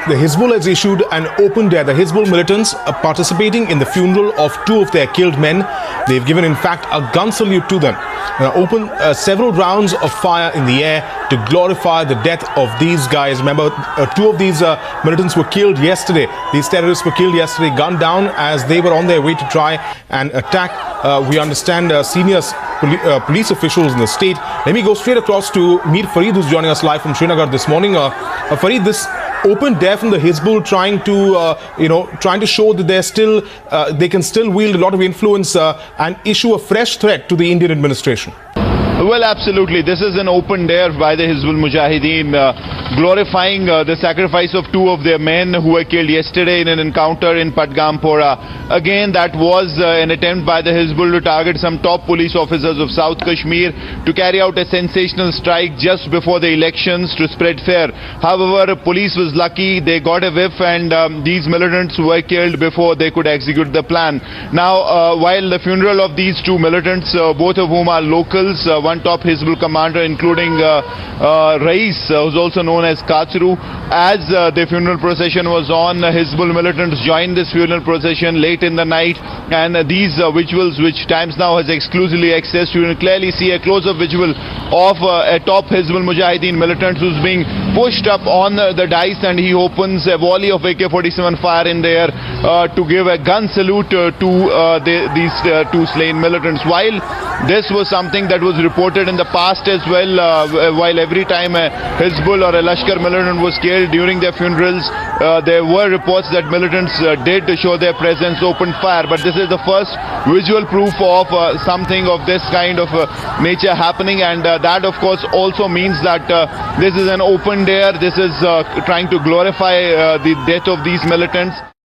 The Hizbul has issued an open day. The Hizbul militants are participating in the funeral of two of their killed men. They've given, in fact, a gun salute to them. Opened several rounds of fire in the air to glorify the death of these guys. Remember, two of these militants were killed yesterday. These terrorists were killed yesterday, gunned down as they were on their way to try and attack. We understand senior police officials in the state. Let me go straight across to meet Farid, who's joining us live from Srinagar this morning. Farid, this open day from the Hizbul trying to show that they're still they can still wield a lot of influence and issue a fresh threat to the Indian administration. Well, absolutely. This is an open dare by the Hizbul Mujahideen glorifying the sacrifice of two of their men who were killed yesterday in an encounter in Patgampora. Again, that was an attempt by the Hizbul to target some top police officers of South Kashmir to carry out a sensational strike just before the elections to spread fear. However, police was lucky. They got a whiff and these militants were killed before they could execute the plan. Now, while the funeral of these two militants, both of whom are locals, one top Hizbul commander including Rais, who's also known as Kachru, as the funeral procession was on, Hizbul militants joined this funeral procession late in the night, and these visuals, which Times Now has exclusively accessed, you can clearly see a close-up visual of a top Hizbul Mujahideen militant who's being pushed up on the dais, and he opens a volley of AK-47 fire in the air to give a gun salute to these two slain militants. While this was something that was reported in the past as well, while every time a Hizbul or a Lashkar militant was killed during their funerals, there were reports that militants did show their presence, opened fire. But this is the first visual proof of something of this kind of nature happening, and that of course also means that this is an open dare. This is trying to glorify the death of these militants.